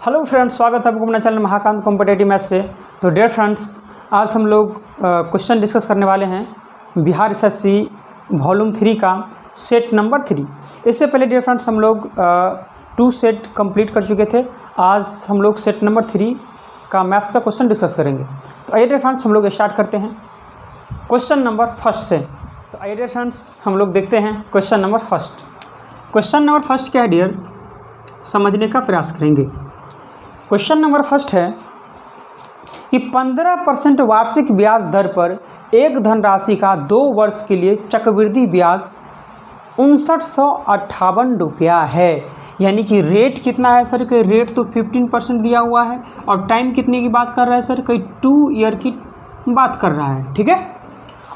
Hello friends, स्वागत है आपको अपना चैनल महाकांत कॉम्पिटेटिव मैथ्स पे। तो डियर फ्रेंड्स, आज हम लोग क्वेश्चन डिस्कस करने वाले हैं बिहार एसएससी वॉल्यूम 3 का सेट नंबर 3। इससे पहले डियर फ्रेंड्स हम लोग 2 सेट कंप्लीट कर चुके थे। आज हम लोग सेट नंबर 3 का मैथ्स का क्वेश्चन डिस्कस करेंगे। तो आइए डियर फ्रेंड्स हम लोग स्टार्ट करते हैं क्वेश्चन नंबर फर्स्ट से। तो आइए डियर फ्रेंड्स हम लोग देखते हैं question number first. Question number first क्या है डियर, समझने का प्रयास करेंगे। क्वेश्चन नंबर फर्स्ट है कि 15% वार्षिक ब्याज दर पर एक धनराशि का 2 वर्ष के लिए चक्रवृद्धि ब्याज 5958 रुपया है। यानी कि रेट कितना है सर? कि रेट तो 15% दिया हुआ है और टाइम कितने की बात कर रहा है सर? कोई 2 ईयर की बात कर रहा है, ठीक है।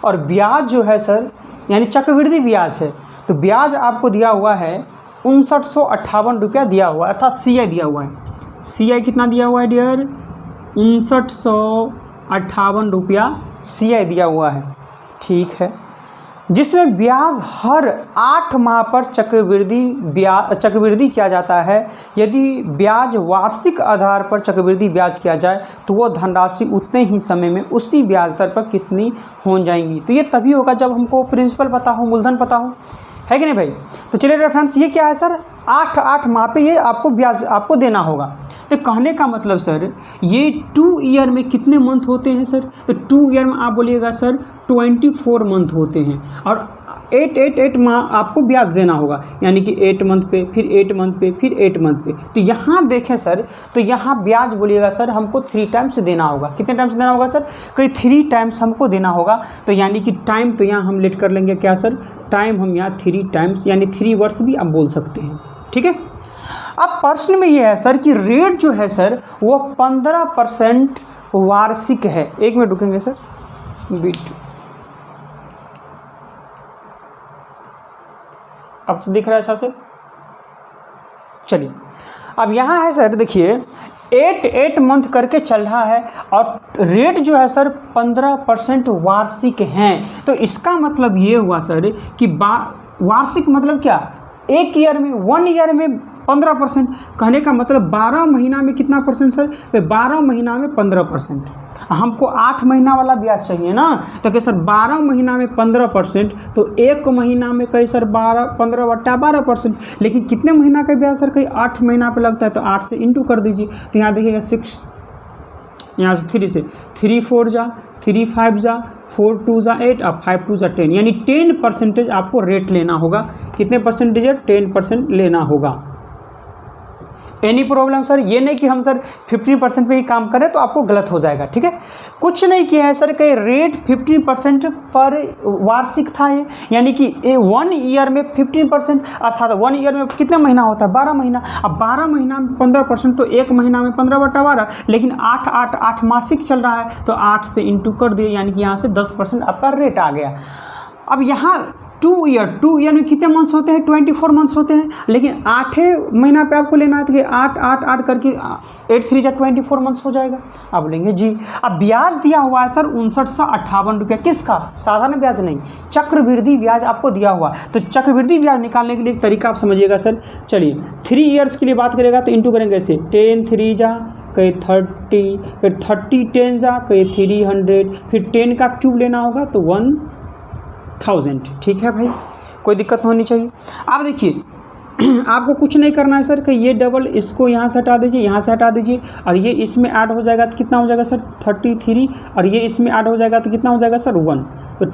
और ब्याज जो है सर यानी चक्रवृद्धि ब्याज है, तो ब्याज आपको दिया हुआ है 5958 रुपया दिया हुआ है, अर्थात CI दिया हुआ है। CI कितना दिया हुआ है डियर? 5958 रुपया CI दिया हुआ है, ठीक है। जिसमें ब्याज हर 8 माह पर चक्रवृद्धि किया जाता है। यदि ब्याज वार्षिक आधार पर चक्रवृद्धि ब्याज किया जाए तो वह धनराशि उतने ही समय में उसी ब्याज दर पर कितनी हो जाएंगी। तो ये तभी होगा जब हमको प्रिंसिपल पता हो, मूलधन पता हो, है कि नहीं भाई। तो चलिए रेफरेंस, ये क्या है सर? 8 माह पे ये आपको ब्याज आपको देना होगा। तो कहने का मतलब सर ये 2 ईयर में कितने मंथ होते हैं सर? तो 2 ईयर में आप बोलिएगा सर 24 मंथ होते हैं और 8 माह आपको ब्याज देना होगा। यानी कि 8 मंथ पे, फिर 8 मंथ पे, फिर 8 मंथ पे। तो यहाँ देखें सर, तो यहाँ ब्याज बोलिएगा सर हमको 3 टाइम्स देना होगा। कितने टाइम्स देना होगा सर? कोई 3 टाइम्स हमको देना होगा। तो यानी कि टाइम तो यहाँ हम लेट कर लेंगे क्या सर? टाइम हम यहाँ 3 टाइम्स यानी 3 वर्ष भी आप बोल सकते हैं, ठीक है। अब प्रश्न में ये है सर कि रेट जो है सर वो 15% वार्षिक है। 1 मिनट रुकेंगे सर, बीट अब तो दिख रहा है अच्छा से। चलिए अब यहाँ है सर, देखिए 8 मंथ करके चल रहा है और रेट जो है सर 15% वार्षिक हैं। तो इसका मतलब ये हुआ सर कि वार्षिक मतलब क्या? 1 ईयर में, 1 ईयर में 15%। कहने का मतलब 12 महीना में कितना परसेंट सर? 12 महीना में 15%। हमको 8 महीना वाला ब्याज चाहिए ना, तो क्या सर 12 महीना में 15%, तो 1 महीना में कहीं सर 15/12%। लेकिन कितने महीना का ब्याज सर? कहीं 8 महीना पे लगता है, तो 8 से इंटू कर दीजिए। तो यहाँ देखिएगा 6, यहाँ से 3 से 3 4 जा, 3 5 जा, 4 2 जा 8 और 5 2 जा 10, यानी 10% आपको रेट लेना होगा। कितने परसेंटेज है? 10% लेना होगा। Any problem sir? ये नहीं कि हम सर 15% पे ही काम करें तो आपको गलत हो जाएगा, ठीक है। कुछ नहीं किया है सर, कहीं रेट 15% पर वार्षिक था ये, यानी कि 1 ईयर में 15%, अर्थात 1 ईयर में कितने महीना होता है? 12 महीना। अब 12 महीना में 15%, तो 1 महीना में 15/12। लेकिन 8 मासिक चल रहा है, तो 8 से इंटू कर दिए, यानी कि यहाँ से 10% आपका रेट आ गया। अब यहाँ 2 ईयर में कितने मंथ्स होते हैं? 24 मंथ्स होते हैं। लेकिन 8 महीना पे आपको लेना है, तो 8 करके 8 3 जा 24 मंथ्स हो जाएगा। आप बोलेंगे जी। अब ब्याज दिया हुआ है सर 5958 रुपया। किसका? साधारण ब्याज नहीं, चक्रवृद्धि ब्याज आपको दिया हुआ। तो चक्रवृद्धि ब्याज निकालने के लिए एक तरीका आप समझिएगा सर। चलिए 3 ईयर्स के लिए बात करेगा तो इंटू करेंगे ऐसे, 10 3 जा कहीं 30, फिर 30 10 जा कहीं 300, फिर 10 का क्यूब लेना होगा तो 1000, ठीक है भाई, कोई दिक्कत होनी चाहिए। आप देखिए आपको कुछ नहीं करना है सर कि ये डबल इसको यहाँ से हटा दीजिए, यहाँ से हटा दीजिए, और ये इसमें ऐड हो जाएगा तो कितना हो जाएगा सर? 33, और ये इसमें ऐड हो जाएगा तो कितना हो जाएगा सर? 1। तो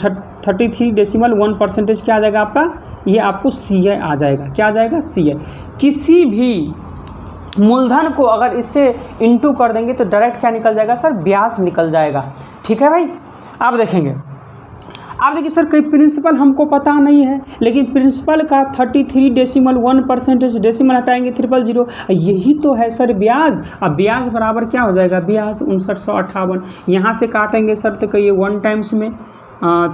33.1% क्या आ जाएगा आपका? ये आपको CI आ जाएगा। क्या आ जाएगा? CI। किसी भी मूलधन को अगर इससे इंटू कर देंगे तो डायरेक्ट क्या निकल जाएगा सर? ब्याज निकल जाएगा, ठीक है भाई। आप देखेंगे, आप देखिए सर कई प्रिंसिपल हमको पता नहीं है, लेकिन प्रिंसिपल का 33.1% डेसिमल हटाएंगे 000, यही तो है सर ब्याज। अब ब्याज बराबर क्या हो जाएगा? ब्याज 5958। यहाँ से काटेंगे सर तो कहिए 1 टाइम्स में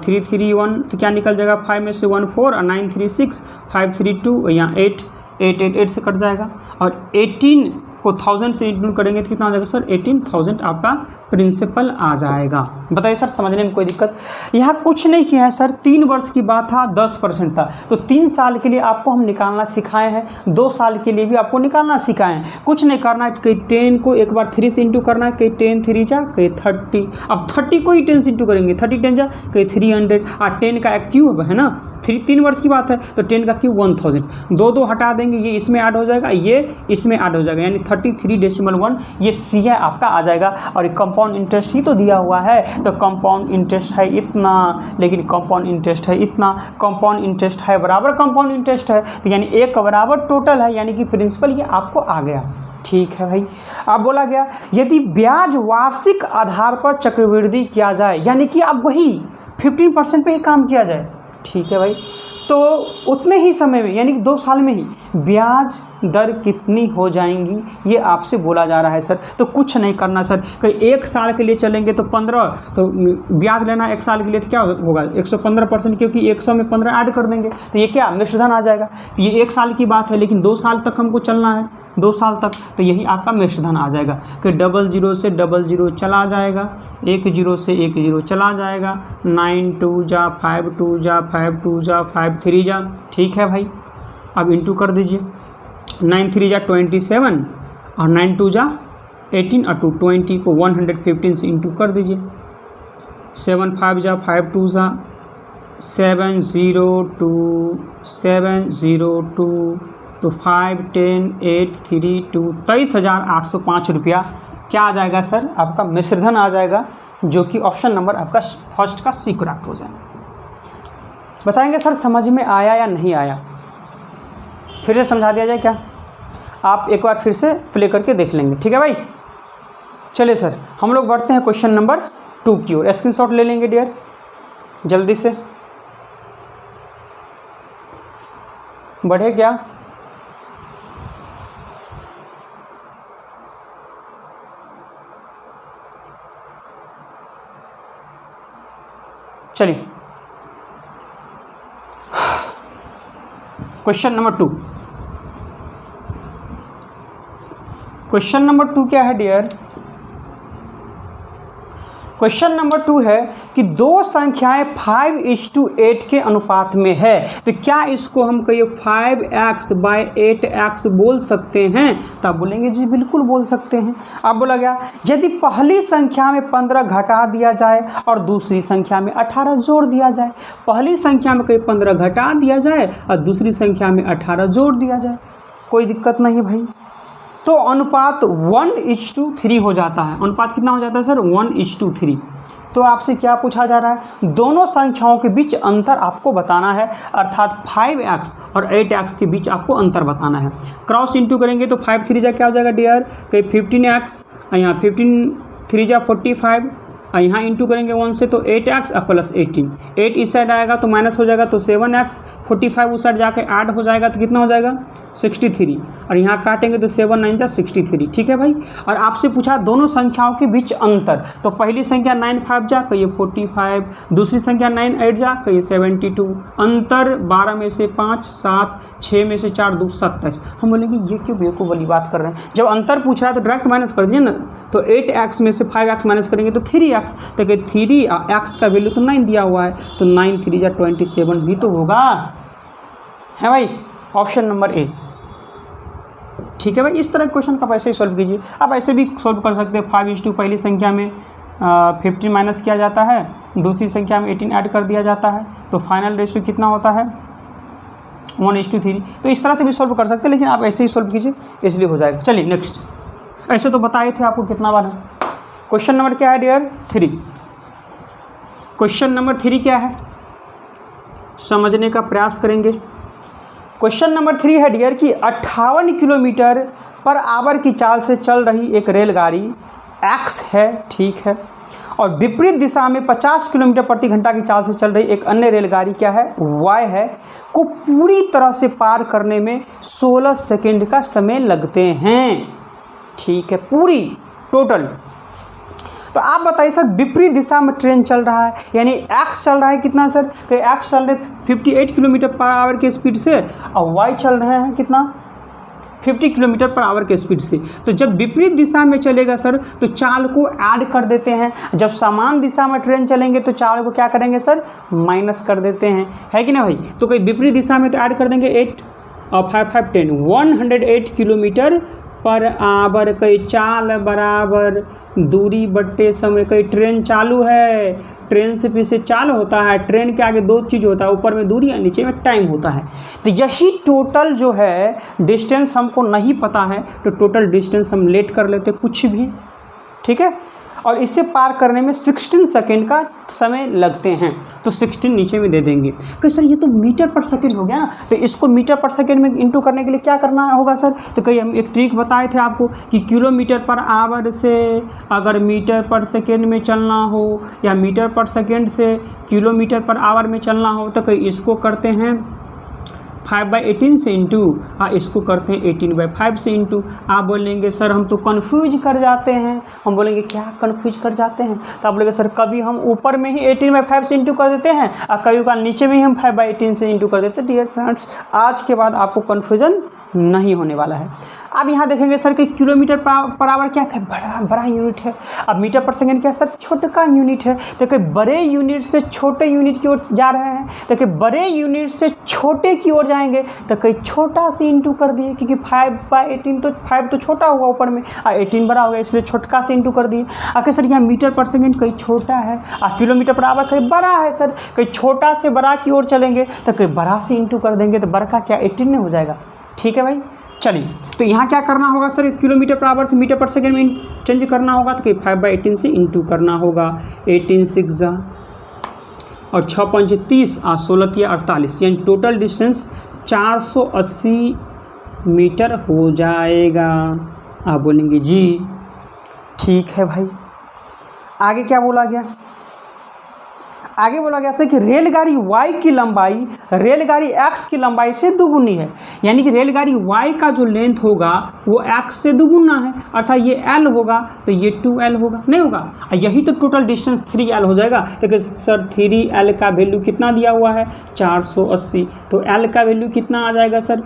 331, तो क्या निकल जाएगा? 5 में से 1 4 और 9 3 6, 5 3 2, यहाँ 8 से कट जाएगा। और 18 को 1000 से इंक्लूड करेंगे तो कितना आ जाएगा सर 18,000 आपका प्रिंसिपल आ जाएगा। बताइए सर समझने में कोई दिक्कत? यहाँ कुछ नहीं किया है सर, 3 वर्ष की बात था 10% था, तो 3 साल के लिए आपको हम निकालना सिखाए हैं, 2 साल के लिए भी आपको निकालना सिखाए हैं। कुछ नहीं करना है, कहीं 10 को एक बार 3 से इंटू करना है, कहीं 10 3 जा कहीं 30, अब 30 को ही 10 से इंटू करेंगे, 30 10 जा कहीं 300 और 10 का क्यूब है ना, 3 वर्ष की बात है तो 10 का क्यूब 1000, 2 हटा देंगे, ये इसमें ऐड हो जाएगा, ये इसमें ऐड हो जाएगा, यानी 33.1 ये सी है आपका आ जाएगा। और कंपाउंड इंटरेस्ट ही तो दिया हुआ है, तो कंपाउंड इंटरेस्ट है इतना, लेकिन कंपाउंड इंटरेस्ट है इतना, कंपाउंड इंटरेस्ट है बराबर कंपाउंड इंटरेस्ट है, तो यानी एक बराबर टोटल है, यानी कि प्रिंसिपल ये आपको आ गया। ठीक है भाई। अब बोला गया यदि ब्याज वार्षिक आधार पर चक्रवृद्धि किया जाए, यानी कि अब वही 15% पे ही काम किया जाए। ठीक है भाई, तो उतने ही समय में यानी कि 2 साल में ही ब्याज दर कितनी हो जाएंगी ये आपसे बोला जा रहा है सर। तो कुछ नहीं करना सर, कहीं 1 साल के लिए चलेंगे तो 15, तो ब्याज लेना 1 साल के लिए तो क्या होगा 115%, क्योंकि 100 में 15 ऐड कर देंगे तो ये क्या मिश्रधन आ जाएगा। ये 1 साल की बात है, लेकिन 2 साल तक हमको चलना है, 2 साल तक, तो यही आपका मिश्रधन आ जाएगा कि 00 से 00 चला जाएगा, 10 से 10 चला जाएगा, 9 2 जा 5 2 जा 5 2 जा 5 3 जा। ठीक है भाई, अब इंटू कर दीजिए, 9 3 जा 27 और 9 2 जा 18 और 2 20 को 115 से इंटू कर दीजिए, 7 5 जा 5 2 जा 702 702, तो 5 10 8 3 2 23,805 रुपया क्या आ जाएगा सर आपका मिश्रधन आ जाएगा, जो कि ऑप्शन नंबर आपका फर्स्ट का सी करेक्ट हो जाएगा। बताएंगे सर समझ में आया या नहीं आया? फिर से समझा दिया जाए क्या? आप एक बार फिर से प्ले करके देख लेंगे। ठीक है भाई, चलिए सर हम लोग बढ़ते हैं क्वेश्चन नंबर 2 की ओर। स्क्रीनशॉट ले लेंगे डियर जल्दी से, बढ़े क्या? चलिए क्वेश्चन नंबर 2। क्वेश्चन नंबर 2 क्या है डियर? क्वेश्चन नंबर 2 है कि 2 संख्याएं 5:8 के अनुपात में है, तो क्या इसको हम कहिए 5x/8x बोल सकते हैं? तो आप बोलेंगे जी बिल्कुल बोल सकते हैं। अब बोला गया यदि पहली संख्या में 15 घटा दिया जाए और दूसरी संख्या में 18 जोड़ दिया जाए, पहली संख्या में कहीं 15 घटा दिया जाए और दूसरी संख्या में 18 जोड़ दिया जाए, कोई दिक्कत नहीं भाई, तो अनुपात 1:3 हो जाता है। अनुपात कितना हो जाता है सर? 1:3। तो आपसे क्या पूछा जा रहा है? दोनों संख्याओं के बीच अंतर आपको बताना है, अर्थात 5x और 8x के बीच आपको अंतर बताना है। क्रॉस इंटू करेंगे तो 5 3 जा क्या हो जाएगा डियर? कहीं 15x, यहाँ 15 3 जा 45, यहाँ इंटू करेंगे 1 से तो 8x प्लस 18, 8 इस साइड आएगा तो माइनस हो जाएगा तो 7x, 45 उस साइड जाके ऐड हो जाएगा तो कितना हो जाएगा 63, और यहाँ काटेंगे तो 7 9 जा 63। ठीक है भाई, और आपसे पूछा दोनों संख्याओं के बीच अंतर, तो पहली संख्या 9 5 जा कहिए 45, दूसरी संख्या 9 8 जा कहिए 72, अंतर 12 में से 5 7, 6 में से 4 2 27। हम बोलेंगे ये क्यों बेवकूफ़ वाली बात कर रहे हैं, जब अंतर पूछ रहा है तो डायरेक्ट माइनस कर दिए ना, तो 8x में से 5x माइनस करेंगे तो 3x, तो 3x का वैल्यू तो 9 दिया हुआ है, तो 9 3 जा 27 भी तो होगा, है भाई, ऑप्शन नंबर ए। ठीक है भाई, इस तरह क्वेश्चन का ऐसे ही सॉल्व कीजिए। आप ऐसे भी सॉल्व कर सकते हैं, 5:2 पहली संख्या में 15 माइनस किया जाता है, दूसरी संख्या में 18 ऐड कर दिया जाता है, तो फाइनल रेशियो कितना होता है 1:3। तो इस तरह से भी सॉल्व कर सकते हैं, लेकिन आप ऐसे ही सॉल्व कीजिए इसलिए हो जाएगा। चलिए नेक्स्ट, ऐसे तो बताए थे आपको कितना बार है। क्वेश्चन नंबर क्या है डियर? 3। क्वेश्चन नंबर 3 क्या है समझने का प्रयास करेंगे। क्वेश्चन नंबर 3 है डियर कि 58 किलोमीटर पर आवर की चाल से चल रही एक रेलगाड़ी x है, ठीक है, और विपरीत दिशा में 50 किलोमीटर प्रति घंटा की चाल से चल रही एक अन्य रेलगाड़ी क्या है y है, को पूरी तरह से पार करने में 16 सेकेंड का समय लगते हैं। ठीक है, पूरी टोटल। तो आप बताइए सर विपरीत दिशा में ट्रेन चल रहा है, यानी x चल रहा है कितना सर? तो x चल रहे 58 किलोमीटर पर आवर की स्पीड से, और y चल रहे हैं कितना 50 किलोमीटर पर आवर के स्पीड से। तो जब विपरीत दिशा में चलेगा सर तो चाल को ऐड कर देते हैं, जब समान दिशा में ट्रेन चलेंगे तो चाल को क्या करेंगे सर, माइनस कर देते हैं, है कि ना भाई। तो कोई विपरीत दिशा में तो ऐड कर देंगे 8 और 5 5 10 108 किलोमीटर पर आवर। कई चाल बराबर दूरी बट्टे समय। कई ट्रेन चालू है, ट्रेन से पीछे चाल होता है, ट्रेन के आगे दो चीज़ होता है, ऊपर में दूरी और नीचे में टाइम होता है। तो यही टोटल जो है डिस्टेंस हमको नहीं पता है तो टोटल डिस्टेंस हम लेट कर लेते कुछ भी, ठीक है। और इसे पार करने में 16 सेकेंड का समय लगते हैं, तो 16 नीचे में दे देंगे। कि सर ये तो मीटर पर सेकेंड हो गया ना, तो इसको मीटर पर सेकेंड में इंटू करने के लिए क्या करना होगा सर। तो कहीं हम एक ट्रिक बताए थे आपको कि किलोमीटर पर आवर से अगर मीटर पर सेकेंड में चलना हो या मीटर पर सेकेंड से किलोमीटर पर आवर में चलना हो तो कहीं इसको करते हैं 5/18 से इंटू, इसको करते हैं 18/5 से इंटू। आप बोलेंगे सर हम तो कन्फ्यूज कर जाते हैं, हम बोलेंगे क्या कन्फ्यूज कर जाते हैं, तो आप बोलेंगे सर कभी हम ऊपर में ही 18/5 से इंटू कर देते हैं और कभी का नीचे में ही हम 5/18 से इंटू कर देते हैं। डियर फ्रेंड्स, आज के बाद आपको कन्फ्यूजन नहीं होने वाला है। अब यहाँ देखेंगे सर कि किलोमीटर पर आवर क्या है, बड़ा यूनिट है। अब मीटर पर सेकेंड क्या है सर, छोटा यूनिट है। देखिए बड़े यूनिट से छोटे यूनिट की ओर जा रहे हैं, देखिए बड़े यूनिट से छोटे की ओर जाएंगे तो कहीं छोटा से इंटू कर दिए, क्योंकि 5/18 तो 5 तो छोटा होगा ऊपर में और 18 बड़ा होगा, इसलिए छोटका से इंटू कर दिए। आके सर यहाँ मीटर पर सेकेंड कहीं छोटा है और किलोमीटर पर आवर कहीं बड़ा है सर, कहीं छोटा से बड़ा की ओर चलेंगे तो कहीं बड़ा से इंटू कर देंगे तो बड़ा का क्या 18 में हो जाएगा, ठीक है भाई। चलिए तो यहाँ क्या करना होगा सर, किलोमीटर पर आवर से मीटर पर सेकेंड में चेंज करना होगा तो कि 5/18 से इंटू करना होगा। 18 6 और 6 5 30 और 16 48, यानी टोटल डिस्टेंस 480 मीटर हो जाएगा। आप बोलेंगे जी ठीक है भाई। आगे क्या बोला गया, आगे बोला गया है कि रेलगाड़ी Y की लंबाई रेलगाड़ी X की लंबाई से दुगुनी है, यानी कि रेलगाड़ी Y का जो लेंथ होगा वो X से दुगुना है, अर्थात ये L होगा तो ये 2L होगा, नहीं होगा, यही तो टोटल डिस्टेंस 3L हो जाएगा। तो सर 3L का वैल्यू कितना दिया हुआ है 480, तो L का वैल्यू कितना आ जाएगा सर,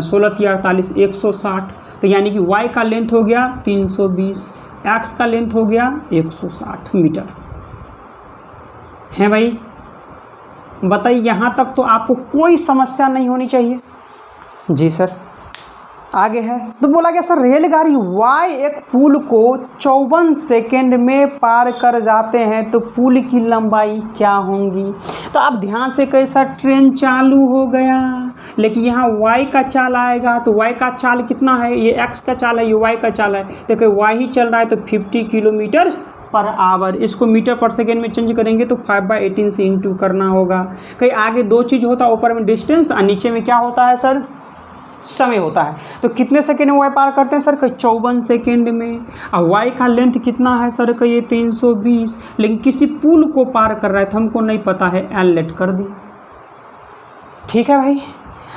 16 48 160, तो यानी कि Y का लेंथ हो गया 320, X का लेंथ हो गया 160 मीटर, हैं भाई। बताइए यहाँ तक तो आपको कोई समस्या नहीं होनी चाहिए। जी सर। आगे है तो बोला गया सर रेलगाड़ी Y एक पुल को 54 सेकेंड में पार कर जाते हैं तो पुल की लंबाई क्या होंगी। तो आप ध्यान से कहे सर ट्रेन चालू हो गया, लेकिन यहाँ Y का चाल आएगा तो Y का चाल कितना है, ये X का चाल है, ये Y का चाल है, तो कहीं Y ही चल रहा है तो 50 किलोमीटर पर आवर। इसको मीटर पर सेकेंड में चेंज करेंगे तो 5/18 से इंटू करना होगा। कहीं आगे दो चीज़ होता है, ऊपर में डिस्टेंस और नीचे में क्या होता है सर, समय होता है। तो कितने सेकेंड में Y पार करते हैं सर, कहीं 54 सेकेंड में। और Y का लेंथ कितना है सर, कहीं 320, लेकिन किसी पुल को पार कर रहा है तो हमको नहीं पता है, L लेट कर दी, ठीक है भाई।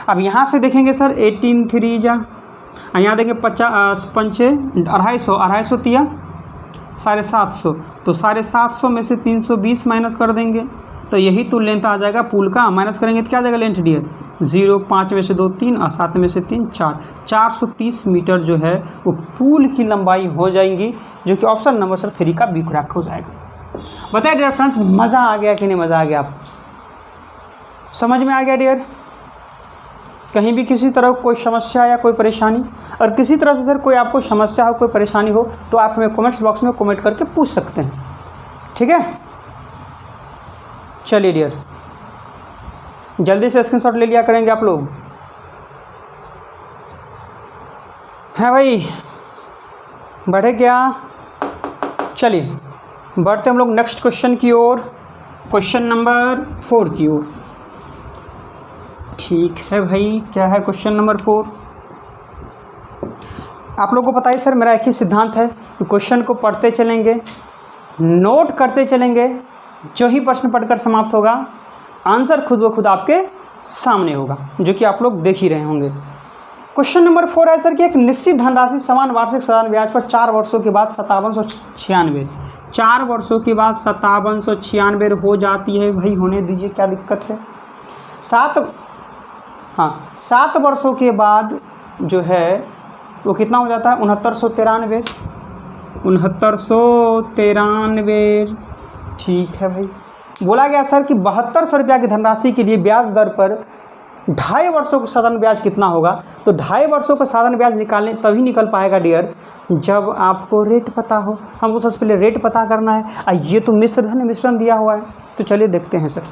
अब यहाँ से देखेंगे सर 18 3 जा, यहाँ देखेंगे 50 5 250 250 तिया 750, तो 750 में से 320 माइनस कर देंगे तो यही तो लेंथ आ जाएगा पुल का। माइनस करेंगे तो क्या आ जाएगा लेंथ डियर, 0 5 में से 2 3 और 7 में से 3 4, 430 मीटर जो है वो पुल की लंबाई हो जाएंगी, जो कि ऑप्शन नंबर सर 3 का बी करेक्ट हो जाएगा। बताइए डियर फ्रेंड्स, मज़ा आ गया कि नहीं मज़ा आ गया, आप समझ में आ गया डियर। कहीं भी किसी तरह कोई समस्या या कोई परेशानी, और किसी तरह से सर कोई आपको समस्या हो कोई परेशानी हो तो आप हमें कमेंट्स बॉक्स में कमेंट करके पूछ सकते हैं, ठीक है। चलिए डियर जल्दी से स्क्रीनशॉट ले लिया करेंगे आप लोग, है भाई। बढ़े क्या, चलिए बढ़ते हम लोग नेक्स्ट क्वेश्चन की ओर, क्वेश्चन नंबर 4 की ओर। ठीक है भाई, क्या है क्वेश्चन नंबर 4। आप लोगों को पता है सर मेरा एक ही सिद्धांत है कि क्वेश्चन को पढ़ते चलेंगे, नोट करते चलेंगे, जो ही प्रश्न पढ़कर समाप्त होगा आंसर खुद ब खुद आपके सामने होगा, जो कि आप लोग देख ही रहे होंगे। क्वेश्चन नंबर 4 है सर कि एक निश्चित धनराशि समान वार्षिक साधारण ब्याज पर 4 वर्षों के बाद 5796 4 वर्षों के बाद 5796 हो जाती है। भाई होने दीजिए, क्या दिक्कत है। 7 वर्षों के बाद जो है वो कितना हो जाता है 6993। 6993। ठीक है भाई। बोला गया सर कि 7200 रुपया की धनराशि के लिए ब्याज दर पर 2.5 वर्षों का साधारण ब्याज कितना होगा। तो 2.5 वर्षों का साधारण ब्याज निकालने तभी निकल पाएगा डियर जब आपको रेट पता हो। हमको सबसे पहले रेट पता करना है। ये तो मिश्रधन मिश्रण दिया हुआ है, तो चलिए देखते हैं सर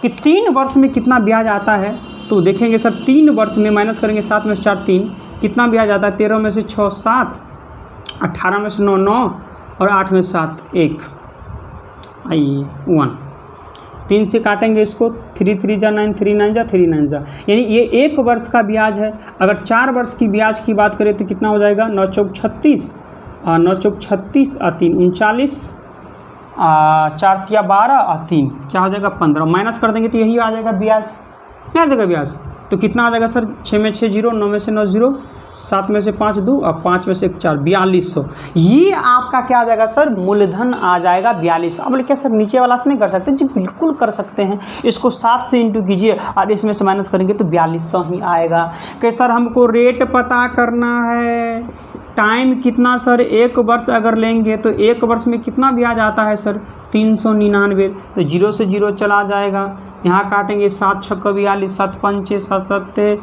कि 3 वर्ष में कितना ब्याज आता है। तो देखेंगे सर 3 वर्ष में माइनस करेंगे 7 में से 4 3, कितना ब्याज आता है 13 में से 6 7, 18 में से 9 9 और 8 में से 7 1, आइए 1। 3 से काटेंगे इसको, 3 3 जा 9, 3 9 जा 3 9 जा, यानी ये 1 वर्ष का ब्याज है। अगर 4 वर्ष की ब्याज की बात करें तो कितना हो जाएगा 9 चौक 36, 9 चौक 36 और 3 39, 4 तिया 12 और 3 क्या हो जाएगा 15। माइनस कर देंगे तो यही आ जाएगा ब्याज, नहीं आ जाएगा ब्याज। तो कितना आ जाएगा सर 6 में 6 0, 9 में से 9 0, 7 में से 5 2 और 5 में से 1 4, 4200। ये आपका क्या आ जाएगा सर मूलधन आ जाएगा 4200। अब बोले क्या सर नीचे वाला से नहीं कर सकते? जी बिल्कुल कर सकते हैं। इसको 7 से इंटू कीजिए और इसमें से माइनस करेंगे तो 4200 ही आएगा। कि सर हमको रेट पता करना है, टाइम कितना सर 1 वर्ष अगर लेंगे तो 1 वर्ष में कितना ब्याज आता है सर 399। तो 0 से 0 चला जाएगा, यहाँ काटेंगे 7 6 42, 7 5 7 7,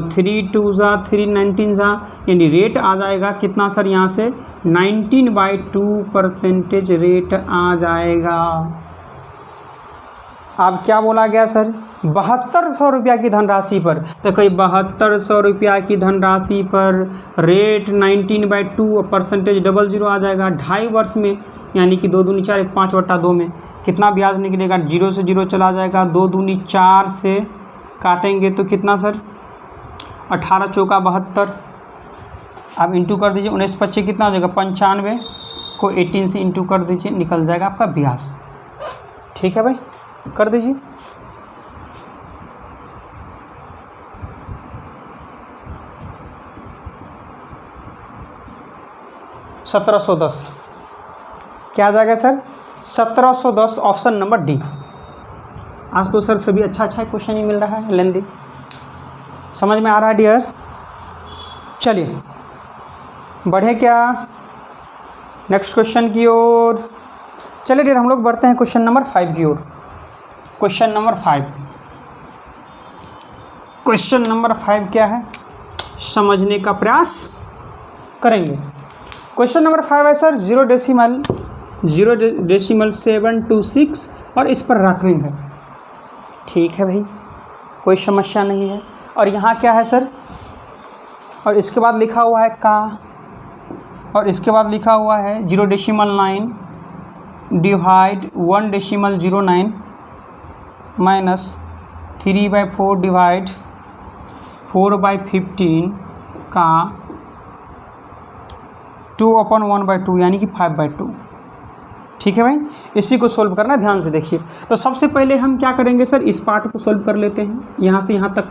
3 2 जा 3 19 जा, यानी रेट आ जाएगा कितना सर यहाँ से 19/2% रेट आ जाएगा। अब क्या बोला गया सर 7200 रुपया की धनराशि पर, तो कोई 7200 रुपया की धनराशि पर रेट 19/2% 00 आ जाएगा। 2.5 वर्ष में यानी कि 2 दूनी 4 1 5/2 में कितना ब्याज निकलेगा 0 से 0 चला जाएगा, 2 दूनी 4 से काटेंगे तो कितना सर 18 चौका 72। अब इंटू कर दीजिए 19 25 कितना हो जाएगा 95 को 18 से इंटू कर दीजिए, निकल जाएगा आपका ब्याज। ठीक है भाई, कर दीजिए। $1710 क्या आ जाएगा सर 1710, ऑप्शन नंबर डी। आज तो सर सभी अच्छा क्वेश्चन ही मिल रहा है, लेंदी समझ में आ रहा है डियर। चलिए बढ़े क्या नेक्स्ट क्वेश्चन की ओर। चलिए डियर हम लोग बढ़ते हैं क्वेश्चन नंबर 5 की ओर। क्वेश्चन नंबर 5, क्वेश्चन नंबर 5 क्या है समझने का प्रयास करेंगे। क्वेश्चन नंबर 5 है सर 0.726 और इस पर राकरिंग है। ठीक है भाई, कोई समस्या नहीं है। और यहाँ क्या है सर, और इसके बाद लिखा हुआ है का, और इसके बाद लिखा हुआ है 0.9 डिवाइड 1.09 माइनस 3/4 डिवाइड 4/15 का 2/1/2 यानी कि 5/2। ठीक है भाई, इसी को सोल्व करना है, ध्यान से देखिए। तो सबसे पहले हम क्या करेंगे सर इस पार्ट को सोल्व कर लेते हैं यहाँ से यहाँ तक।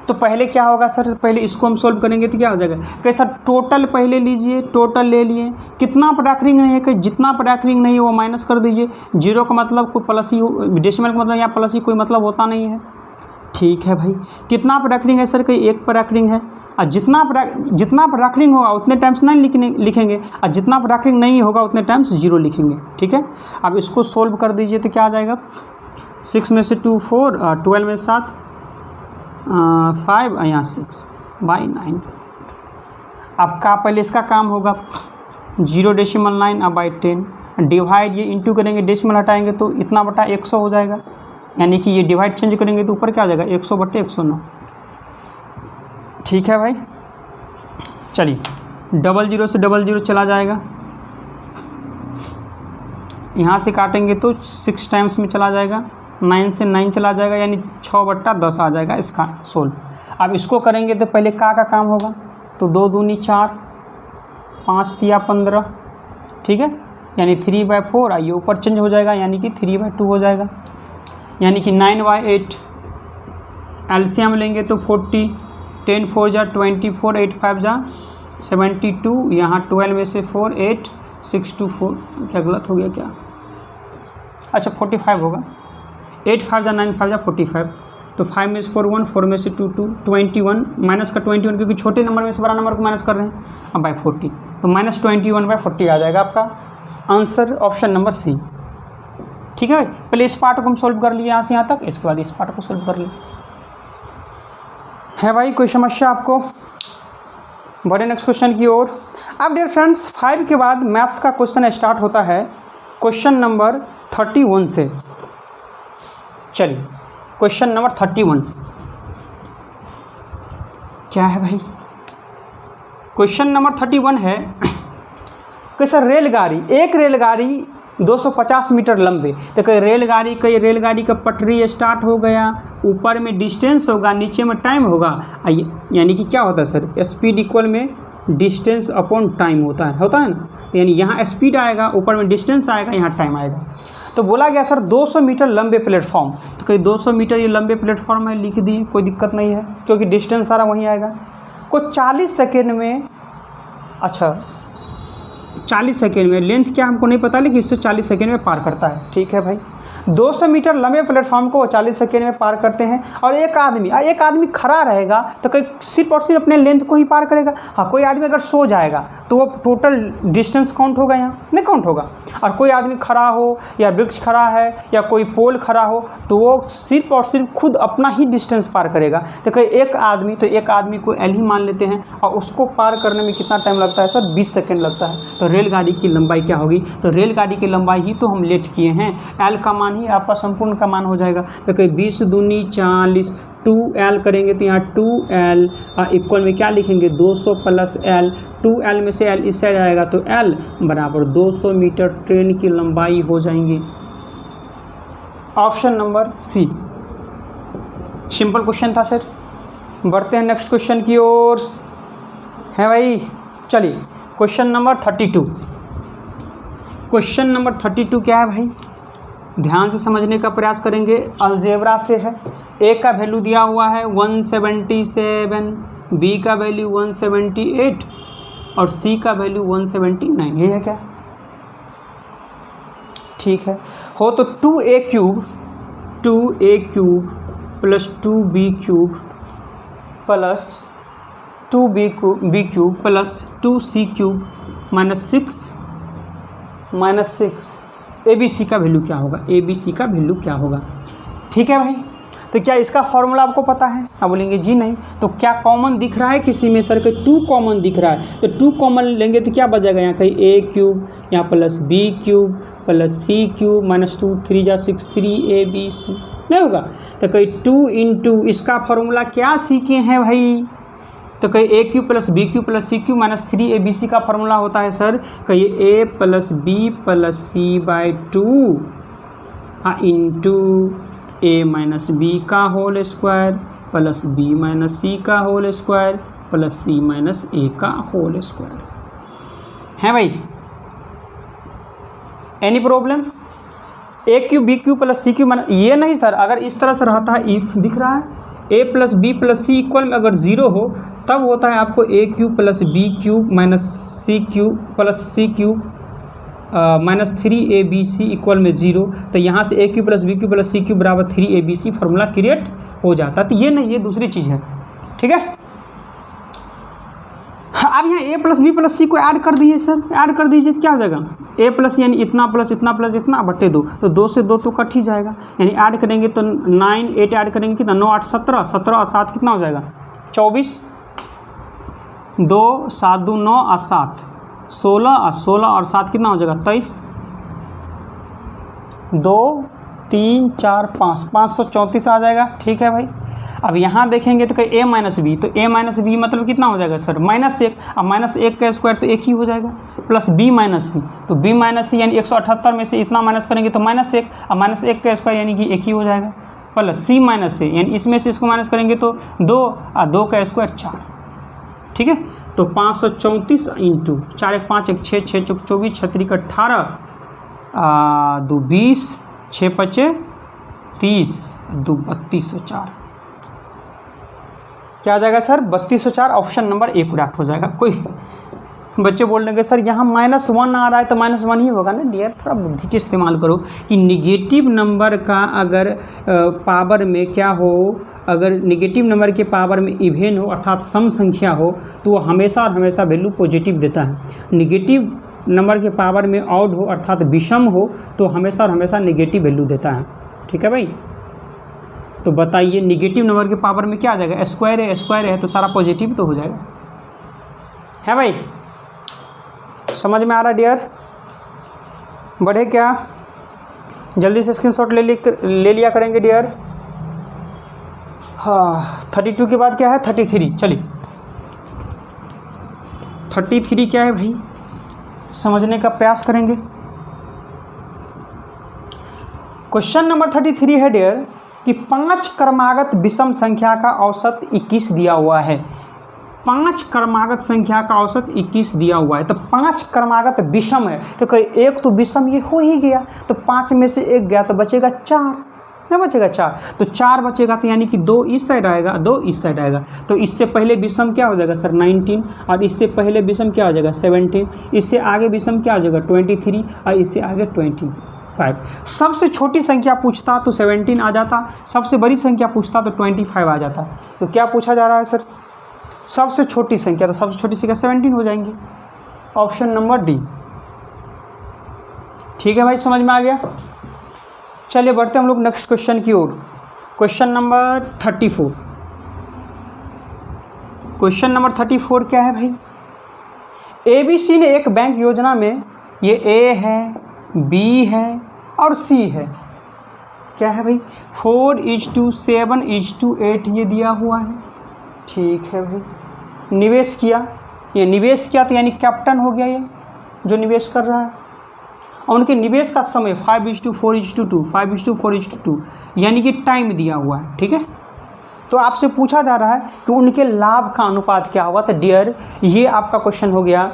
तो पहले क्या होगा सर, पहले इसको हम सोल्व करेंगे तो क्या हो जाएगा कि सर टोटल पहले लीजिए, टोटल ले लिए, कितना प्रैक्टिंग नहीं है कि जितना प्रैक्टिंग नहीं है वो माइनस कर दीजिए। 0 का मतलब कोई प्लस ही, डेसिमल का मतलब यहाँ प्लस ही कोई मतलब होता नहीं है। ठीक है भाई, कितना प्रैक्टिंग है सर, कहीं 1 प्रैक्टिंग है, और जितना प्रैक्टिंग होगा उतने टाइम्स 9 लिखेंगे, और जितना प्रैक्टिंग नहीं होगा उतने टाइम्स 0 लिखेंगे। ठीक है, अब इसको सोल्व कर दीजिए तो क्या आ जाएगा 6 में से 2 4, 12 में 7 5 यहाँ 6/9। अब का पहले इसका काम होगा 0.9 अब 10 डिवाइड, ये इंटू करेंगे, डेसिमल हटाएंगे तो इतना बटा 100 हो जाएगा, यानी कि ये डिवाइड चेंज करेंगे तो ऊपर क्या आ जाएगा 100/109। ठीक है भाई, चलिए 00 से 00 चला जाएगा, यहाँ से काटेंगे तो 6 टाइम्स में चला जाएगा, 9 से 9 चला जाएगा, यानी 6/10 आ जाएगा इसका सोल्व। अब इसको करेंगे तो पहले का काम होगा, तो 2 दूनी 4, 5 तिया 15। ठीक है, यानी 3/4, ये ऊपर चेंज हो जाएगा यानी कि 3/2 हो जाएगा, यानी कि 9/8। एलसीएम लेंगे तो 40, 10 4 जा 24, 8 5 जा 72, यहाँ 12 में से 4 8 6 2 4, क्या गलत हो गया क्या, अच्छा 45 होगा, 8 5 जा 9 5 जा 45, तो 5 में से 4 1, 4 में से 2 2, 21 माइनस का 21 क्योंकि छोटे नंबर में से बड़ा नंबर को माइनस कर रहे हैं, अब बाई 40, तो -21/40 आ जाएगा आपका आंसर ऑप्शन नंबर सी। ठीक है, पहले इस पार्ट को हम सोल्व कर लिए यहाँ से यहाँ तक, इसके बाद इस पार्ट को सोल्व कर लिए। है भाई कोई समस्या आपको? बढ़े नेक्स्ट क्वेश्चन की ओर। अब डियर फ्रेंड्स 5 के बाद मैथ्स का क्वेश्चन स्टार्ट होता है क्वेश्चन नंबर 31 से। चलिए क्वेश्चन नंबर 31 क्या है भाई? क्वेश्चन नंबर 31 है कि सर रेलगाड़ी, एक रेलगाड़ी 250 मीटर लंबे, तो कई रेलगाड़ी का पटरी स्टार्ट हो गया, ऊपर में डिस्टेंस होगा, नीचे में टाइम होगा, यानी कि क्या होता है सर, स्पीड इक्वल में डिस्टेंस अपॉन टाइम होता है ना, यानी यहाँ स्पीड आएगा, ऊपर में डिस्टेंस आएगा, यहाँ टाइम आएगा। तो बोला गया सर 200 मीटर लंबे प्लेटफॉर्म, तो कहीं 200 मीटर ये लंबे प्लेटफॉर्म है, लिख दिए, कोई दिक्कत नहीं है क्योंकि डिस्टेंस सारा वहीं आएगा। कोई 40 सेकेंड में, अच्छा 40 सेकेंड में लेंथ क्या हमको नहीं पता, लेकिन इससे 40 सेकेंड में पार करता है। ठीक है भाई, 200 मीटर लंबे प्लेटफॉर्म को 40 सेकेंड में पार करते हैं, और एक आदमी खड़ा रहेगा तो कहीं सिर्फ और सिर्फ अपने लेंथ को ही पार करेगा। हाँ, कोई आदमी अगर सो जाएगा तो वो टोटल डिस्टेंस काउंट होगा, यहाँ नहीं काउंट होगा। और कोई आदमी खड़ा हो या वृक्ष खड़ा है या कोई पोल खड़ा हो तो वो सिर्फ और सिर्फ खुद अपना ही डिस्टेंस पार करेगा। तो कहीं एक आदमी को एल ही मान लेते हैं, और उसको पार करने में कितना टाइम लगता है सर? 20 सेकेंड लगता है। तो रेलगाड़ी की लंबाई क्या होगी? तो रेलगाड़ी की लंबाई ही तो हम लेट किए हैं, एल का मान ही आपका संपूर्ण का मान हो जाएगा। तो कहीं 20 दूनी 40, 2L करेंगे तो यहाँ 2L इक्वल में क्या लिखेंगे? 200 प्लस L, 2L में से L इस साइड आएगा तो L बराबर 200 मीटर ट्रेन की लंबाई हो जाएंगी। Option number C. Simple question था सर। बढ़ते हैं नेक्स्ट क्वेश्चन की ओर। है भाई, चलिए क्वेश्चन नंबर 32। क्वेश्चन नंबर 32 क्या है भाई? ध्यान से समझने का प्रयास करेंगे। अलजेब्रा से है। ए का वैल्यू दिया हुआ है 177, बी का वैल्यू 178 और सी का वैल्यू 179। ये है क्या? ठीक है। हो तो 2a cube plus 2b cube plus 2b cube plus 2c cube minus 6 ABC का वैल्यू क्या होगा? ABC का वैल्यू क्या होगा? ठीक है भाई, तो क्या इसका फॉर्मूला आपको पता है? आप बोलेंगे जी नहीं। तो क्या कॉमन दिख रहा है किसी में सर? कोई 2 कॉमन दिख रहा है, तो 2 कॉमन लेंगे तो क्या बचेगा? यहाँ कहीं a क्यूब, यहाँ plus b cube plus c cube minus 2, 3 जा 6, 3abc नहीं होगा। तो कहीं 2 इंटू इसका फॉर्मूला क्या सीखे हैं भाई? तो कहीं a cube plus b cube plus c cube minus 3abc का फॉर्मूला होता है सर, कहीं a plus b plus c by 2 into a minus b का whole square plus b minus c का whole square plus c minus a का whole square. है भाई, any problem? a cube b cube plus c cube minus, ये नहीं sir, अगर इस तरह से रहता है, इफ दिख रहा है a plus B plus C equal में अगर 0 हो तब होता है आपको a cube plus b cube minus c cube plus c cube minus 3abc equal में 0। तो यहाँ से a cube plus b cube plus c cube बराबर 3abc फॉर्मूला क्रिएट हो जाता है। तो ये नहीं, ये दूसरी चीज़ है। ठीक है, अब यहाँ a प्लस बी प्लस सी को ऐड कर दीजिए सर, ऐड कर दीजिए तो क्या हो जाएगा? a प्लस यानी इतना प्लस इतना प्लस इतना बटे 2, तो 2 से 2 तो कट ही जाएगा, यानी ऐड करेंगे तो 9 8 ऐड करेंगे कितना? 9 8 17, 17 और 7 कितना हो जाएगा? 24, 2 7 2 9 और 7 16 और 16 और 7 कितना हो जाएगा? 23, 2 3 4 5 534 आ जाएगा। ठीक है भाई, अब यहाँ देखेंगे तो कहीं a माइनस बी, तो a माइनस बी मतलब कितना हो जाएगा सर? -1। अब -1 का स्क्वायर तो 1 ही हो जाएगा, प्लस b माइनस सी, तो b माइनस सी यानी 178 में से इतना माइनस करेंगे तो -1, अब -1 का स्क्वायर यानी कि 1 ही हो जाएगा, प्लस c माइनस से यानी इसमें से इसको माइनस करेंगे तो 2 और 2 का स्क्वायर 4। ठीक है, तो 534 इंटू 4 1 5 1 6 6 चौक 24 6 का 18 2 20 6 5 30 2 3204। क्या आ जाएगा sir? 3204। Option number A correct हो जाएगा। कोई बच्चे बोल रहे हैं सर यहाँ -1 आ रहा है तो -1 ही होगा ना। डियर थोड़ा बुद्धि के इस्तेमाल करो कि निगेटिव नंबर का अगर पावर में क्या हो, अगर निगेटिव नंबर के पावर में इवेन हो अर्थात सम संख्या हो तो वो हमेशा और हमेशा वैल्यू पॉजिटिव देता है। निगेटिव नंबर के पावर में ऑड हो अर्थात विषम हो तो हमेशा और हमेशा नेगेटिव वैल्यू देता है। ठीक है भाई, तो बताइए निगेटिव नंबर के पावर में क्या आ जाएगा, स्क्वायर है तो सारा पॉजिटिव तो हो जाएगा। है भाई, समझ में आ रहा डियर? बढ़े क्या? जल्दी से स्क्रीनशॉट ले लिया करेंगे डियर। हाँ 32 के बाद क्या है 33। चलिए 33 क्या है भाई, समझने का प्रयास करेंगे। क्वेश्चन नंबर 33 है डियर कि 5 क्रमागत विषम संख्या का औसत 21 दिया हुआ है। 5 क्रमागत संख्या का औसत 21 दिया हुआ है, तो 5 क्रमागत विषम है तो कोई एक तो विषम ये हो ही गया, तो 5 में से एक गया तो बचेगा 4, ना बचेगा 4, तो 4 बचेगा तो यानी कि 2 इस साइड आएगा 2 इस साइड आएगा। तो इससे पहले विषम क्या हो जाएगा सर 19, और इससे पहले विषम क्या हो जाएगा 17, इससे आगे विषम क्या हो जाएगा 23 और इससे आगे 25। सबसे छोटी संख्या पूछता तो 17 आ जाता, सबसे बड़ी संख्या पूछता तो 25 आ जाता। तो क्या पूछा जा रहा है सर, सबसे छोटी संख्या, तो सबसे छोटी संख्या 17 हो जाएंगी। Option number D. ठीक है भाई, समझ में आ गया। चलिए बढ़ते हम लोग नेक्स्ट क्वेश्चन की ओर। Question number 34। क्वेश्चन नंबर 34 क्या है भाई, ABC ने एक बैंक योजना में ये A है, B है और C है। क्या है भाई 4:7:8 ये दिया हुआ है। ठीक है भाई, निवेश किया, ये निवेश किया तो यानी कैप्टन हो गया ये जो निवेश कर रहा है, और उनके निवेश का समय 5:4:2 5:4:2 यानी कि टाइम दिया हुआ है। ठीक है, तो आपसे पूछा जा रहा है कि उनके लाभ का अनुपात क्या होगा। तो डियर ये आपका क्वेश्चन हो गया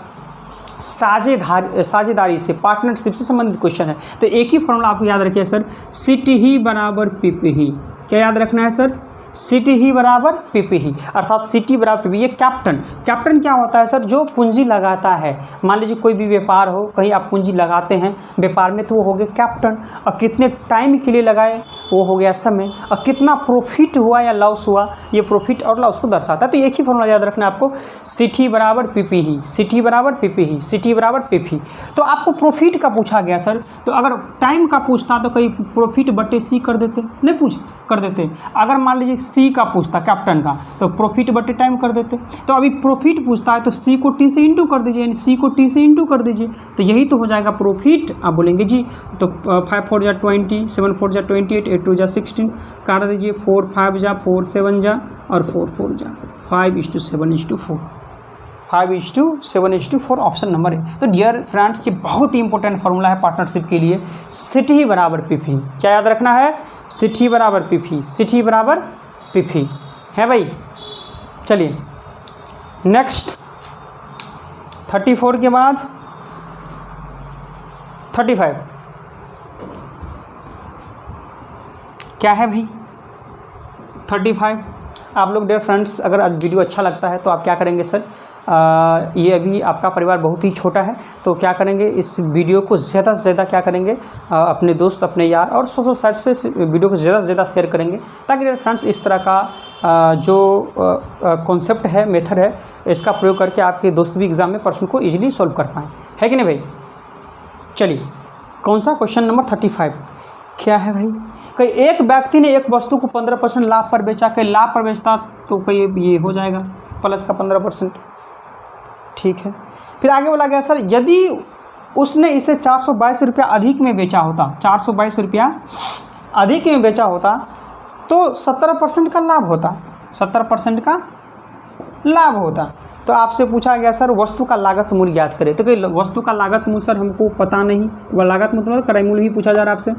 साझेदारी से, पार्टनरशिप से संबंधित क्वेश्चन है। तो एक ही फॉर्मूला आपको याद रखिए सर, सिटी ही बराबर पीपी ही। क्या याद रखना है सर, सिटी ही बराबर पीपी ही, अर्थात सिटी बराबर पीपी। ये कैप्टन क्या होता है सर, जो पूंजी लगाता है। मान लीजिए कोई भी व्यापार हो, कहीं आप पूंजी लगाते हैं व्यापार में तो वो हो गया कैप्टन, और कितने टाइम के लिए लगाए वो हो गया समय, और कितना प्रॉफिट हुआ या लॉस हुआ ये प्रॉफिट और लॉस को दर्शाता है। तो एक ही फॉर्मूला याद रखना है आपको, सिटी बराबर पीपी ही, सिटी बराबर पीपी ही, सिटी बराबर पीपी। तो आपको प्रॉफिट का पूछा गया सर, तो अगर टाइम का पूछता तो कहीं प्रॉफिट बटे सी कर देते, नहीं कर देते। अगर मान लीजिए सी का पूछता कैप्टन का तो प्रॉफिट बटे टाइम कर देते। तो अभी प्रॉफिट पूछता है तो सी को टी से इंटू कर दीजिए, यानी सी को टी से इंटू कर दीजिए, तो यही तो हो जाएगा प्रॉफिट। आप बोलेंगे जी तो 5 4 जा 20, 7 4 जा 28, 8 2 जा 16, काट दीजिए 4 5 जा 4 7 जा और 4 4 जा 5:7:4, 5:7:4 ऑप्शन नंबर है। तो डियर फ्रेंड्स ये बहुत ही इंपॉर्टेंट फार्मूला है पार्टनरशिप के लिए, सिटी बराबर पीपी। क्या याद रखना है, सिटी बराबर पीपी, सिटी बराबर पीपी है भाई। चलिए नेक्स्ट 34 के बाद 35 क्या है भाई 35। आप लोग डियर फ्रेंड्स अगर आज वीडियो अच्छा लगता है तो आप क्या करेंगे सर, ये अभी आपका परिवार बहुत ही छोटा है तो क्या करेंगे, इस वीडियो को ज़्यादा से ज़्यादा क्या करेंगे, अपने दोस्त अपने यार और सोशल साइट्स पे इस वीडियो को ज़्यादा से ज़्यादा शेयर करेंगे, ताकि डियर फ्रेंड्स इस तरह का जो कॉन्सेप्ट है, मेथड है, इसका प्रयोग करके आपके दोस्त भी एग्ज़ाम में प्रश्न को ईजिली सॉल्व कर पाएँ, है कि नहीं भाई। चलिए कौन सा क्वेश्चन नंबर 35 क्या है भाई, कहीं एक व्यक्ति ने एक वस्तु को 15% लाभ पर बेचा, कहीं लाभ पर बेचता तो कहीं ये हो जाएगा प्लस का 15%। ठीक है, फिर आगे बोला गया सर यदि उसने इसे 422 रुपया अधिक में बेचा होता, 422 रुपया अधिक में बेचा होता तो 17% का लाभ होता, 17% का लाभ होता। तो आपसे पूछा गया सर वस्तु का लागत मूल्य ज्ञात करें, तो कहीं वस्तु का लागत मूल्य सर हमको पता नहीं, वह लागत मतलब क्रय मूल्य ही पूछा जा रहा है आपसे,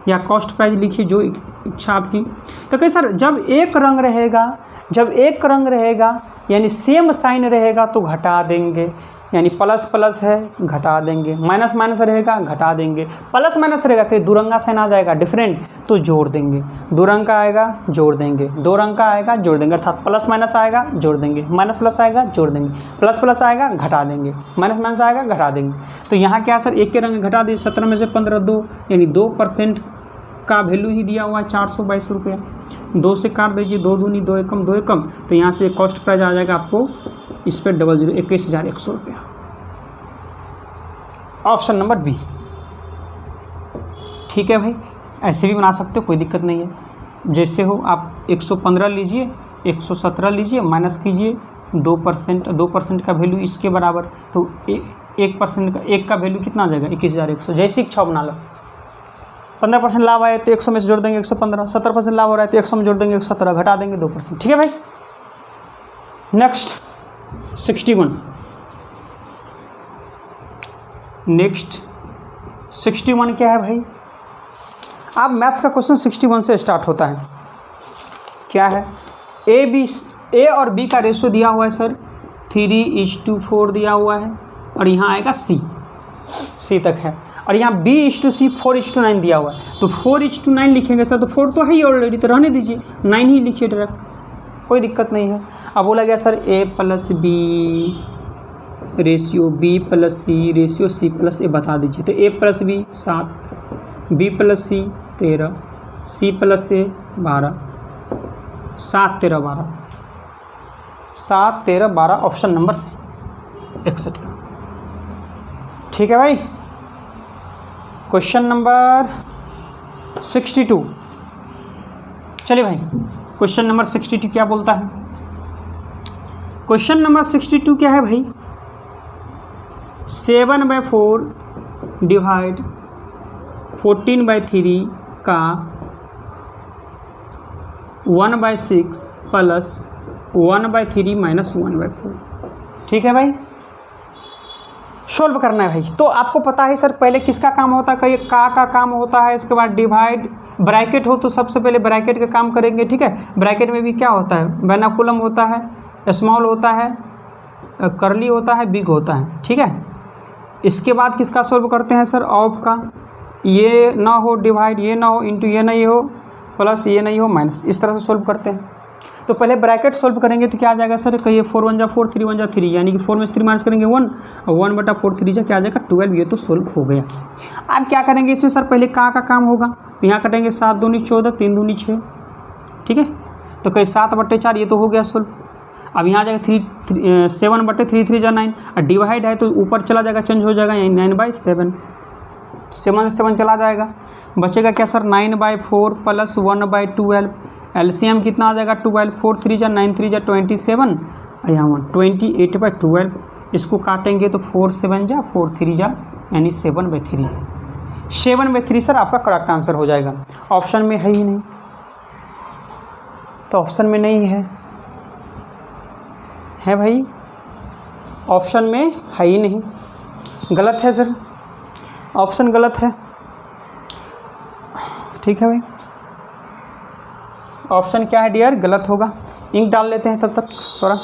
या कॉस्ट प्राइस लिखिए जो इच्छा आपकी। तो कहीं सर जब एक रंग रहेगा, जब एक रंग रहेगा यानी सेम साइन रहेगा तो घटा देंगे, यानी प्लस प्लस है घटा देंगे, माइनस माइनस रहेगा घटा देंगे, प्लस माइनस रहेगा कहीं दो रंगा साइन आ जाएगा डिफरेंट तो जोड़ देंगे, दो रंग का आएगा जोड़ देंगे, दो रंग का आएगा जोड़ देंगे, अर्थात प्लस माइनस आएगा जोड़ देंगे, माइनस प्लस आएगा जोड़ देंगे, प्लस प्लस आएगा घटा देंगे, माइनस माइनस आएगा घटा देंगे। तो यहाँ क्या सर एक के रंग घटा दिए, 17 में से 15 2, यानी 2% का वैल्यू ही दिया हुआ है 422 रुपया। 2 से काट दीजिए, 2 दूनी 2 एकम 2 एकम, तो यहाँ से कॉस्ट प्राइस आ जाएगा आपको इस पर 00 21,100 रुपया। Option number B. ठीक है भाई, ऐसे भी बना सकते हो, कोई दिक्कत नहीं है। जैसे हो आप 115 लीजिए, 117 लीजिए, माइनस कीजिए 2% का वैल्यू इसके बराबर, तो 1% का एक का वैल्यू कितना आ जाएगा 21,100। जैसे इच्छा बना लो। 15% लाभ आए तो 100 में से जोड़ देंगे 115, 70% लाभ हो रहा है तो 100 में जोड़ देंगे 117, घटा देंगे 2%। ठीक है भाई। नेक्स्ट 61। नेक्स्ट 61 क्या है भाई? आप मैथ्स का क्वेश्चन 61 से स्टार्ट होता है। क्या है? ए और बी का रेशो दिया हुआ है सर 3:4 दिया हुआ है, और यहाँ आएगा सी तक है, और यहाँ B/C 4:9 दिया हुआ है। तो 4:9 लिखेंगे सर, तो 4 तो है ही ऑलरेडी, तो रहने दीजिए, 9 ही लिखिए डायरेक्ट, कोई दिक्कत नहीं है। अब बोला गया sir A+B ratio B+C ratio C+A बता दीजिए। तो A+B 7, B+C 13, C+A 12, 7 13 12, 7 13 12, option number सी 61 का। ठीक है भाई। Question number 62। चलिए भाई, क्वेश्चन नंबर 62 क्या बोलता है? क्वेश्चन नंबर 62 क्या है भाई? 7/4 डिवाइड 14/3 का 1/6 प्लस 1/3 माइनस 1/4। ठीक है भाई, सोल्व करना है भाई। तो आपको पता है सर पहले किसका काम होता है, कहीं का काम होता है, इसके बाद डिवाइड, ब्रैकेट हो तो सबसे पहले ब्रैकेट का काम करेंगे। ठीक है, ब्रैकेट में भी क्या होता है, वर्नाकुलम होता है, स्मॉल होता है, करली होता है, बिग होता है। ठीक है, इसके बाद किसका सोल्व करते हैं सर? ऑफ का, ये ना हो डिवाइड, ये ना हो इंटू, ये नहीं हो प्लस, ये नहीं हो माइनस, इस तरह से सोल्व करते हैं। तो पहले ब्रैकेट सोल्व करेंगे तो क्या आ जाएगा सर? कहिए 4 1 जा 4, 3 1 जा 3, यानी कि 4 में से 3 माइनस करेंगे 1, और 1/4 3 जा क्या आ जाएगा 12। ये तो सोल्व हो गया। अब क्या करेंगे इसमें सर? पहले का काम होगा, तो यहाँ कटेंगे 7 दूनी 14, 3 दूनी 6। ठीक है, तो कहीं 7/4, ये तो हो गया सोल्व। अब यहाँ जाएगा 7/3 3 जा 9, और डिवाइड है तो ऊपर चला जाएगा, चेंज हो जाएगा, यानी 9/7, 7 से 7 चला जाएगा, बचेगा क्या सर? 9/4 प्लस 1/12। एलसीएम कितना आ जाएगा? 12, 4 3 जा 9 3 जा 27, और यहाँ 28/12। इसको काटेंगे तो 4 7 जा 4 3 जा, यानी 7/3। 7/3 सर आपका करेक्ट आंसर हो जाएगा। ऑप्शन में है ही नहीं, तो ऑप्शन में नहीं है भाई, ऑप्शन में है ही नहीं, गलत है सर, ऑप्शन गलत है। ठीक है भाई, ऑप्शन क्या है डियर? गलत होगा। इंक डाल लेते हैं तब तक थोड़ा।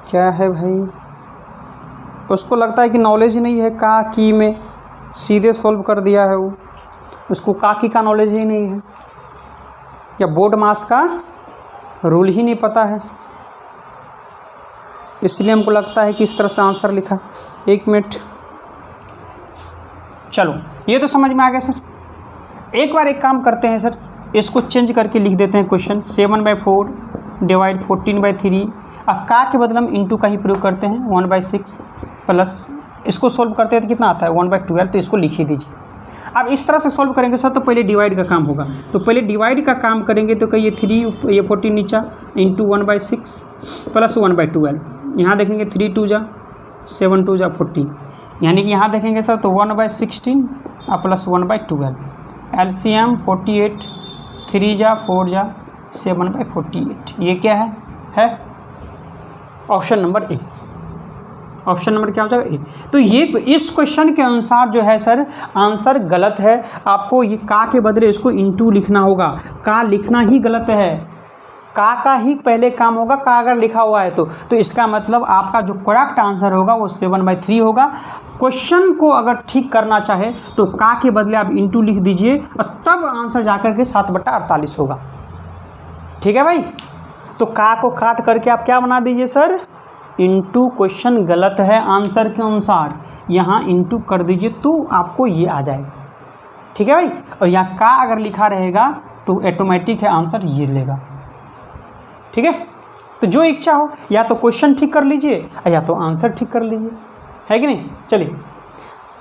क्या है भाई? उसको लगता है कि नॉलेज ही नहीं है, का की में सीधे सॉल्व कर दिया है वो, उसको का की का नॉलेज ही नहीं है, या बोर्ड मास का रूल ही नहीं पता है, इसलिए हमको लगता है कि इस तरह से आंसर लिखा। 1 मिनट, चलो ये तो समझ में आ गया सर। एक बार एक काम करते हैं सर, इसको चेंज करके लिख देते हैं क्वेश्चन 7/4 डिवाइड 14/3, अब का के बदले हम इंटू का ही प्रयोग करते हैं, 1/6 प्लस, इसको सोल्व करते हैं तो कितना आता है 1/12, तो इसको लिख ही दीजिए। अब इस तरह से सोल्व करेंगे सर, तो पहले डिवाइड का काम होगा, तो पहले डिवाइड का काम करेंगे तो कहिए 3, ये 14 नीचा इंटू 1/6 प्लस 1/12। यहाँ देखेंगे 3 2 जा 7 2 जा 14, यानी कि यहाँ देखेंगे सर तो 1/16 प्लस 1/12। एलसीएम 48, 3 जा 4 जा 7/48। ये क्या है option number A. Option number क्या हो जाएगा ए। तो ये इस क्वेश्चन के अनुसार जो है सर आंसर गलत है। आपको ये का के बदले इसको इंटू लिखना होगा। का लिखना ही गलत है, का ही पहले काम होगा, का अगर लिखा हुआ है तो इसका मतलब आपका जो करेक्ट आंसर होगा वो 7/3 होगा। क्वेश्चन को अगर ठीक करना चाहे तो का के बदले आप इंटू लिख दीजिए और तब आंसर जाकर के 7/48 होगा। ठीक है भाई, तो का को काट करके आप क्या बना दीजिए सर, इंटू। क्वेश्चन गलत है आंसर के अनुसार, यहाँ इंटू कर दीजिए तो आपको ये आ जाएगा। ठीक है भाई, और यहाँ का अगर लिखा रहेगा तो ऑटोमेटिक है आंसर ये लेगा। ठीक है, तो जो इच्छा हो, या तो क्वेश्चन ठीक कर लीजिए या तो आंसर ठीक कर लीजिए, है कि नहीं। चलिए,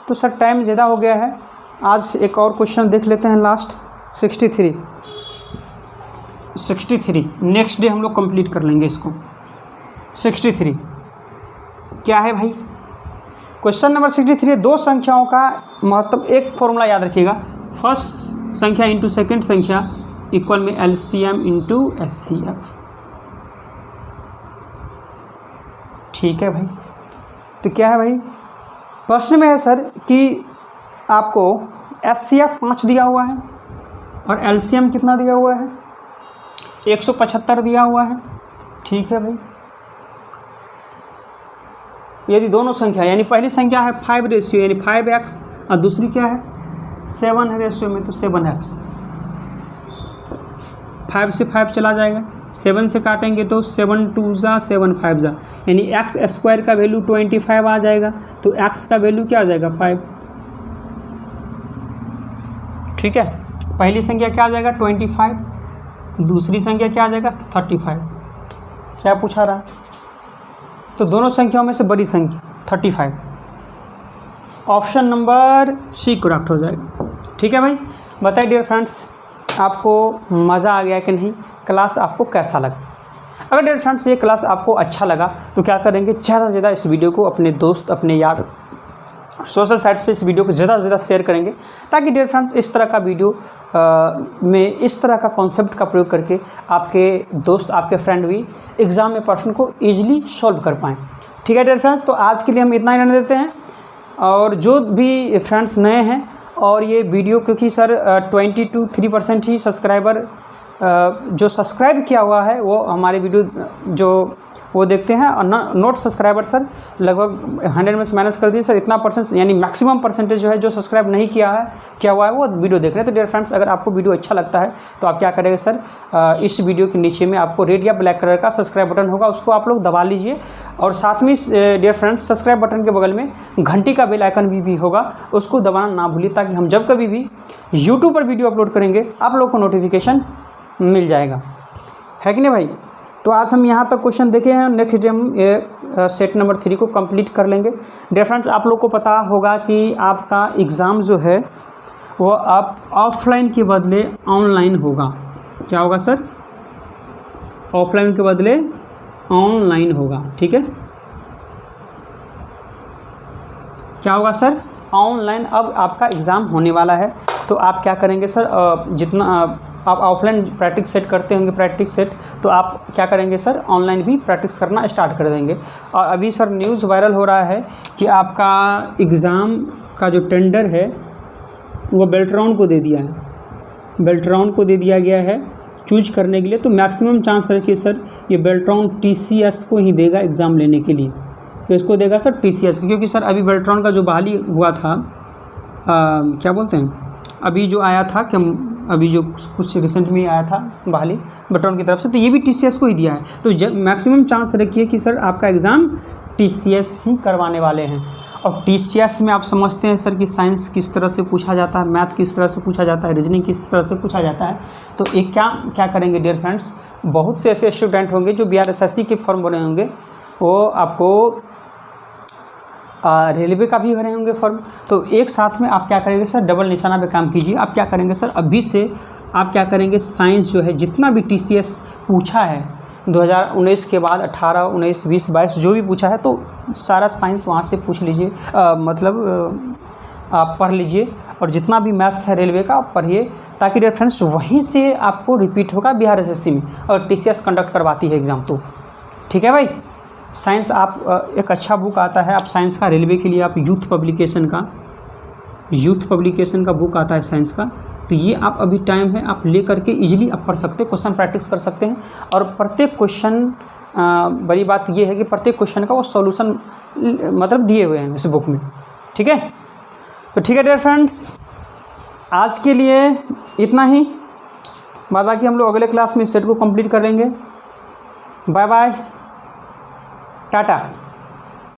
तो सर टाइम ज़्यादा हो गया है, आज एक और क्वेश्चन देख लेते हैं लास्ट 63 नेक्स्ट डे हम लोग कंप्लीट कर लेंगे इसको। 63 क्या है भाई, क्वेश्चन नंबर 63 दो संख्याओं का मतलब एक फॉर्मूला याद रखिएगा, फर्स्ट संख्या इंटू सेकेंड संख्या इक्वल में LCM इंटू SCF। ठीक है भाई, तो क्या है भाई, प्रश्न में है सर कि आपको SCF 5 दिया हुआ है और LCM कितना दिया हुआ है, 175 दिया हुआ है। ठीक है भाई, यदि दोनों संख्या यानी पहली संख्या है 5 रेशियो यानी 5x और दूसरी क्या है 7 रेशियो में तो 7x, 5 से 5 चला जाएगा, 7 से काटेंगे तो 7 2 जा 7 5 जा यानी x स्क्वायर का वैल्यू 25 आ जाएगा, तो x का वैल्यू क्या आ जाएगा 5। ठीक है, पहली संख्या क्या आ जाएगा 25, दूसरी संख्या क्या आ जाएगा 35। क्या पूछा रहा, तो दोनों संख्याओं में से बड़ी संख्या 35, ऑप्शन नंबर सी करेक्ट हो जाएगा। ठीक है भाई, बताइए डियर फ्रेंड्स आपको मज़ा आ गया कि नहीं, क्लास आपको कैसा लगा। अगर डियर फ्रेंड्स ये क्लास आपको अच्छा लगा तो क्या करेंगे, ज़्यादा से ज़्यादा इस वीडियो को अपने दोस्त अपने यार सोशल साइट्स पे इस वीडियो को ज़्यादा से ज़्यादा शेयर करेंगे, ताकि डियर फ्रेंड्स इस तरह का वीडियो में इस तरह का कॉन्सेप्ट का प्रयोग करके आपके दोस्त आपके फ्रेंड भी एग्ज़ाम में प्रश्न को ईजिली सॉल्व कर पाएँ। ठीक है डियर फ्रेंड्स, तो आज के लिए हम इतना ही रहने देते हैं। और जो भी फ्रेंड्स नए हैं और ये वीडियो क्योंकि सर 23% ही सब्सक्राइबर जो सब्सक्राइब किया हुआ है वो हमारे वीडियो जो वो देखते हैं, और नोट सब्सक्राइबर सर लगभग 100 में से माइनस कर दिए सर, इतना परसेंट यानी मैक्सिमम परसेंटेज जो है जो सब्सक्राइब नहीं किया हुआ है वो वीडियो देख रहे हैं। तो डियर फ्रेंड्स अगर आपको वीडियो अच्छा लगता है तो आप क्या करेंगे सर, इस वीडियो के नीचे में आपको रेड या ब्लैक कलर का सब्सक्राइब बटन होगा, उसको आप लोग दबा लीजिए। और साथ में डियर फ्रेंड्स सब्सक्राइब बटन के बगल में घंटी का बेल आइकन भी होगा, उसको दबाना ना भूलिए, ताकि हम जब कभी भी यूट्यूब पर वीडियो अपलोड करेंगे आप लोग को नोटिफिकेशन मिल जाएगा, है कि नहीं भाई। तो आज हम यहाँ तक क्वेश्चन देखे हैं, नेक्स्ट डे हम सेट नंबर 3 को कंप्लीट कर लेंगे। डियर फ्रेंड्स आप लोग को पता होगा कि आपका एग्ज़ाम जो है वो आप ऑफलाइन के बदले ऑनलाइन होगा। क्या होगा सर, ऑफलाइन के बदले ऑनलाइन होगा। ठीक है, क्या होगा सर, ऑनलाइन अब आपका एग्ज़ाम होने वाला है। तो आप क्या करेंगे सर, जितना आप ऑफलाइन प्रैक्टिस सेट करते होंगे प्रैक्टिस सेट, तो आप क्या करेंगे सर ऑनलाइन भी प्रैक्टिस करना स्टार्ट कर देंगे। और अभी सर न्यूज़ वायरल हो रहा है कि आपका एग्ज़ाम का जो टेंडर है वो बेल्ट्रॉन को दे दिया है, बेल्ट्रॉन को दे दिया गया है चूज करने के लिए। तो मैक्सिमम चांस रखिए सर ये बेल्ट्रॉन TCS को ही देगा एग्ज़ाम लेने के लिए, तो इसको देगा सर TCS, क्योंकि सर अभी बेल्ट्रॉन का जो बहाली हुआ था क्या बोलते हैं अभी जो आया था कि अभी जो कुछ रिसेंट में आया था बहाली बेल्ट्रॉन की तरफ से, तो ये भी TCS को ही दिया है। तो मैक्सिमम चांस रखिए कि सर आपका एग्ज़ाम TCS ही करवाने वाले हैं। और TCS में आप समझते हैं सर कि साइंस किस तरह से पूछा जाता है, मैथ किस तरह से पूछा जाता है, रीजनिंग किस तरह से पूछा जाता है। तो एक क्या करेंगे डियर फ्रेंड्स, बहुत से ऐसे स्टूडेंट होंगे जो BRSSC के फॉर्म भरे होंगे, वो आपको रेलवे का भी भरे होंगे फॉर्म। तो एक साथ में आप क्या करेंगे सर, डबल निशाना पे काम कीजिए। आप क्या करेंगे सर, अभी से आप क्या करेंगे, साइंस जो है जितना भी TCS पूछा है 2019 के बाद 18, 19, 20, 22 जो भी पूछा है, तो सारा साइंस वहाँ से पूछ लीजिए, आप पढ़ लीजिए। और जितना भी मैथ्स है रेलवे का आप पढ़िए, ताकि डियर फ्रेंड्स वहीं से आपको रिपीट होगा BRSSC में, और TCS कंडक्ट करवाती है एग्ज़ाम। तो ठीक है भाई, साइंस आप एक अच्छा बुक आता है, आप साइंस का रेलवे के लिए आप यूथ पब्लिकेशन का बुक आता है साइंस का, तो ये आप अभी टाइम है, आप ले करके इजीली आप पढ़ सकते हैं, क्वेश्चन प्रैक्टिस कर सकते हैं। और प्रत्येक क्वेश्चन, बड़ी बात ये है कि प्रत्येक क्वेश्चन का वो सॉल्यूशन मतलब दिए हुए हैं इस बुक में, ठीक है। तो ठीक है डियर फ्रेंड्स, आज के लिए इतना ही, बाकी हम लोग अगले क्लास में इस सेट को कंप्लीट करेंगे। Bye bye, Tata.